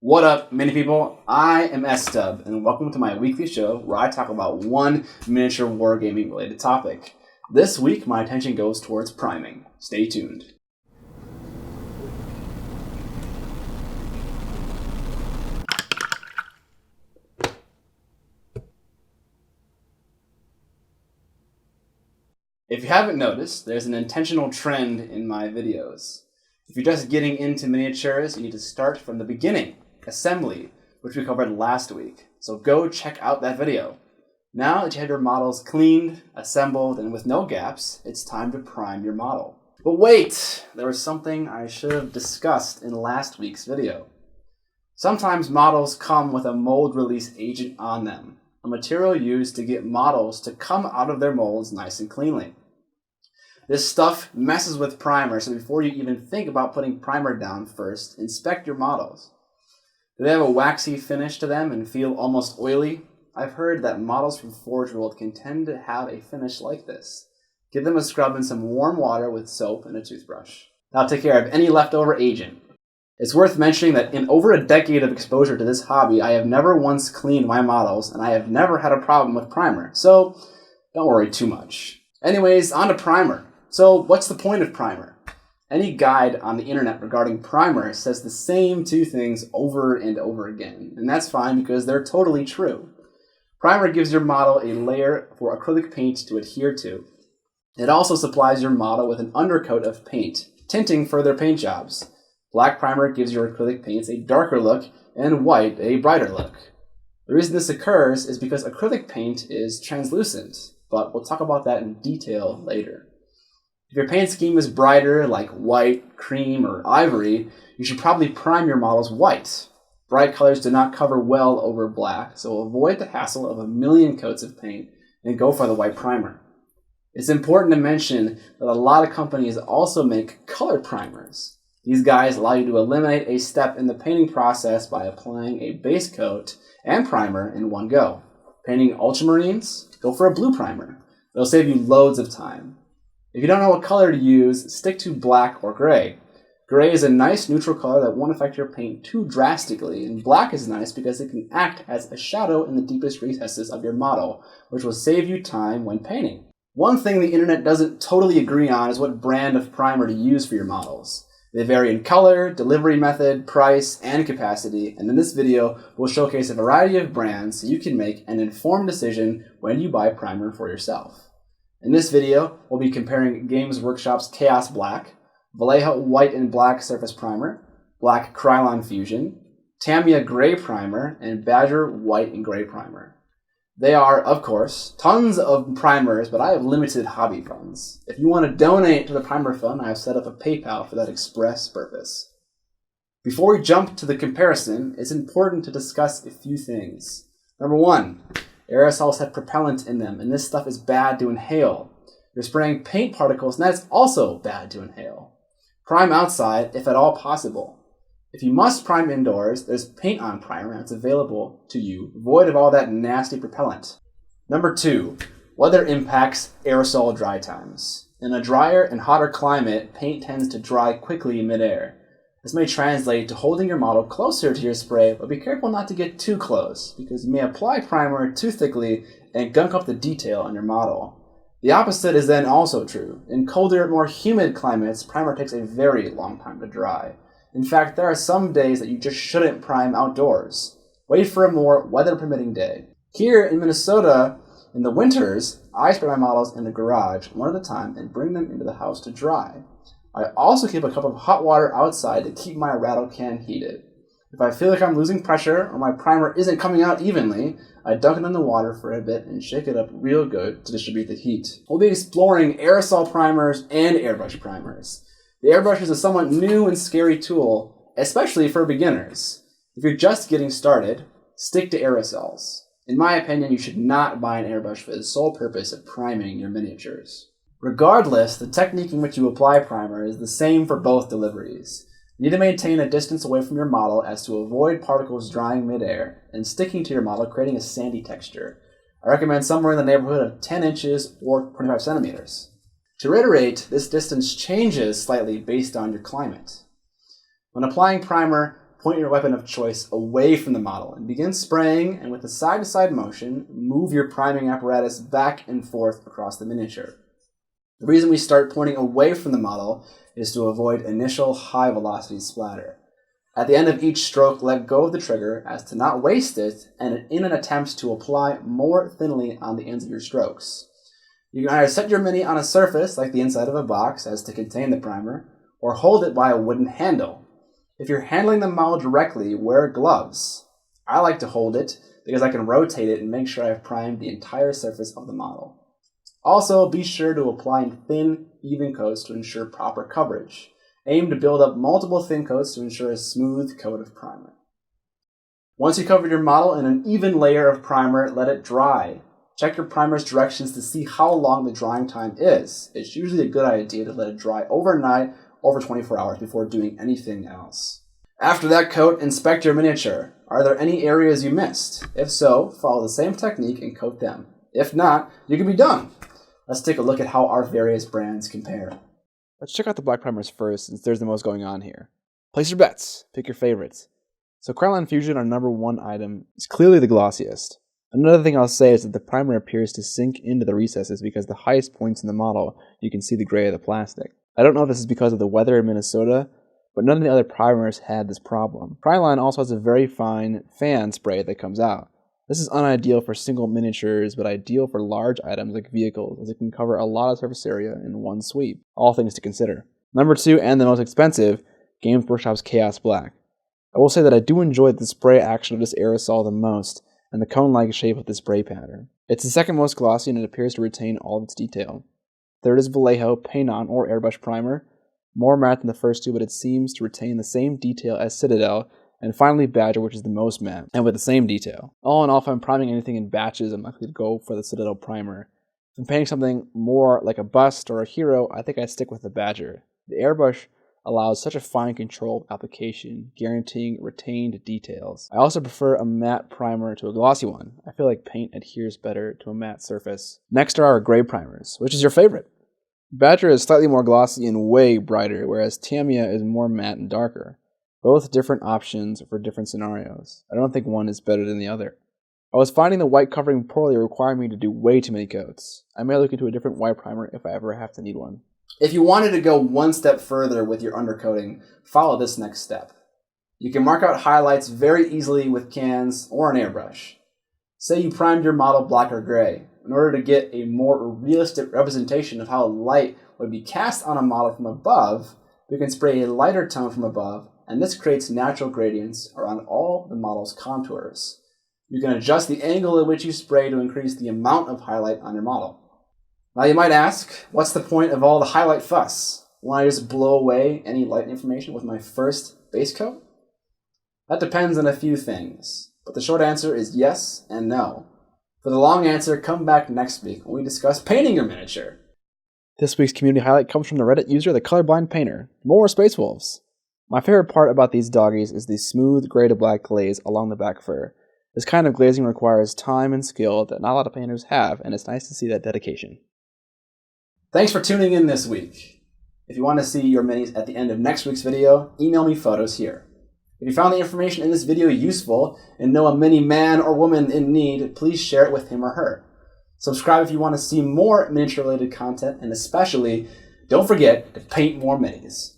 What up, mini people? I am S-Dub, and welcome to my weekly show where I talk about one miniature wargaming related topic. This week, my attention goes towards priming. Stay tuned. If you haven't noticed, there's an intentional trend in my videos. If you're just getting into miniatures, you need to start from the beginning. Assembly, which we covered last week. So go check out that video. Now that you have your models cleaned, assembled, and with no gaps, it's time to prime your model. But wait, there was something I should have discussed in last week's video. Sometimes models come with a mold release agent on them, a material used to get models to come out of their molds nice and cleanly. This stuff messes with primer, so before you even think about putting primer down first, inspect your models. Do they have a waxy finish to them and feel almost oily? I've heard that models from Forge World can tend to have a finish like this. Give them a scrub in some warm water with soap and a toothbrush. That'll take care of any leftover agent. It's worth mentioning that in over a decade of exposure to this hobby, I have never once cleaned my models, and I have never had a problem with primer, so don't worry too much. Anyways, on to primer. So what's the point of primer? Any guide on the internet regarding primer says the same two things over and over again, and that's fine because they're totally true. Primer gives your model a layer for acrylic paint to adhere to. It also supplies your model with an undercoat of paint, tinting for their paint jobs. Black primer gives your acrylic paints a darker look, and white a brighter look. The reason this occurs is because acrylic paint is translucent, but we'll talk about that in detail later. If your paint scheme is brighter, like white, cream, or ivory, you should probably prime your models white. Bright colors do not cover well over black, so avoid the hassle of a million coats of paint and go for the white primer. It's important to mention that a lot of companies also make color primers. These guys allow you to eliminate a step in the painting process by applying a base coat and primer in one go. Painting ultramarines? Go for a blue primer. It'll save you loads of time. If you don't know what color to use, stick to black or gray. Gray is a nice neutral color that won't affect your paint too drastically, and black is nice because it can act as a shadow in the deepest recesses of your model, which will save you time when painting. One thing the internet doesn't totally agree on is what brand of primer to use for your models. They vary in color, delivery method, price, and capacity, and in this video, we'll showcase a variety of brands so you can make an informed decision when you buy primer for yourself. In this video, we'll be comparing Games Workshop's Chaos Black, Vallejo White and Black Surface Primer, Black Krylon Fusion, Tamiya Gray Primer, and Badger White and Gray Primer. They are, of course, tons of primers, but I have limited hobby funds. If you want to donate to the primer fund, I have set up a PayPal for that express purpose. Before we jump to the comparison, it's important to discuss a few things. Number one, aerosols have propellant in them, and this stuff is bad to inhale. You're spraying paint particles, and that's also bad to inhale. Prime outside, if at all possible. If you must prime indoors, there's paint-on primer that's available to you, void of all that nasty propellant. Number two, weather impacts aerosol dry times. In a drier and hotter climate, paint tends to dry quickly in midair. This may translate to holding your model closer to your spray, but be careful not to get too close, because you may apply primer too thickly and gunk up the detail on your model. The opposite is then also true. In colder, more humid climates, primer takes a very long time to dry. In fact, there are some days that you just shouldn't prime outdoors. Wait for a more weather-permitting day. Here in Minnesota, in the winters, I spray my models in the garage one at a time and bring them into the house to dry. I also keep a cup of hot water outside to keep my rattle can heated. If I feel like I'm losing pressure or my primer isn't coming out evenly, I dunk it in the water for a bit and shake it up real good to distribute the heat. We'll be exploring aerosol primers and airbrush primers. The airbrush is a somewhat new and scary tool, especially for beginners. If you're just getting started, stick to aerosols. In my opinion, you should not buy an airbrush for the sole purpose of priming your miniatures. Regardless, the technique in which you apply primer is the same for both deliveries. You need to maintain a distance away from your model as to avoid particles drying midair and sticking to your model, creating a sandy texture. I recommend somewhere in the neighborhood of 10 inches or 25 centimeters. To reiterate, this distance changes slightly based on your climate. When applying primer, point your weapon of choice away from the model and begin spraying, and with a side-to-side motion, move your priming apparatus back and forth across the miniature. The reason we start pointing away from the model is to avoid initial high-velocity splatter. At the end of each stroke, let go of the trigger as to not waste it, and in an attempt to apply more thinly on the ends of your strokes. You can either set your mini on a surface, like the inside of a box, as to contain the primer, or hold it by a wooden handle. If you're handling the model directly, wear gloves. I like to hold it because I can rotate it and make sure I've primed the entire surface of the model. Also, be sure to apply thin, even coats to ensure proper coverage. Aim to build up multiple thin coats to ensure a smooth coat of primer. Once you covered your model in an even layer of primer, let it dry. Check your primer's directions to see how long the drying time is. It's usually a good idea to let it dry overnight, over 24 hours before doing anything else. After that coat, inspect your miniature. Are there any areas you missed? If so, follow the same technique and coat them. If not, you can be done. Let's take a look at how our various brands compare. Let's check out the black primers first, since there's the most going on here. Place your bets. Pick your favorites. So Cryolan Fusion, our number one item, is clearly the glossiest. Another thing I'll say is that the primer appears to sink into the recesses because the highest points in the model, you can see the gray of the plastic. I don't know if this is because of the weather in Minnesota, but none of the other primers had this problem. Cryolan also has a very fine fan spray that comes out. This is unideal for single miniatures, but ideal for large items like vehicles, as it can cover a lot of surface area in one sweep. All things to consider. Number 2, and the most expensive, Games Workshop's Chaos Black. I will say that I do enjoy the spray action of this aerosol the most, and the cone-like shape of the spray pattern. It's the second most glossy, and it appears to retain all of its detail. Third is Vallejo Paint-On or Airbrush Primer. More matte than the first two, but it seems to retain the same detail as Citadel. And finally Badger, which is the most matte, and with the same detail. All in all, if I'm priming anything in batches, I'm likely to go for the Citadel Primer. If I'm painting something more like a bust or a hero, I think I'd stick with the Badger. The Airbrush allows such a fine control of application, guaranteeing retained details. I also prefer a matte primer to a glossy one. I feel like paint adheres better to a matte surface. Next are our gray primers. Which is your favorite? Badger is slightly more glossy and way brighter, whereas Tamiya is more matte and darker. Both different options for different scenarios. I don't think one is better than the other. I was finding the white covering poorly requiring me to do way too many coats. I may look into a different white primer if I ever have to need one. If you wanted to go one step further with your undercoating, follow this next step. You can mark out highlights very easily with cans or an airbrush. Say you primed your model black or gray. In order to get a more realistic representation of how light would be cast on a model from above, we can spray a lighter tone from above, and this creates natural gradients around all the model's contours. You can adjust the angle at which you spray to increase the amount of highlight on your model. Now you might ask, what's the point of all the highlight fuss? Won't I just blow away any light information with my first base coat? That depends on a few things, but the short answer is yes and no. For the long answer, come back next week when we discuss painting your miniature. This week's community highlight comes from the Reddit user The Colorblind Painter. More Space Wolves. My favorite part about these doggies is the smooth gray to black glaze along the back fur. This kind of glazing requires time and skill that not a lot of painters have, and it's nice to see that dedication. Thanks for tuning in this week. If you want to see your minis at the end of next week's video, email me photos here. If you found the information in this video useful and know a mini man or woman in need, please share it with him or her. Subscribe if you want to see more miniature-related content, and especially, don't forget to paint more minis.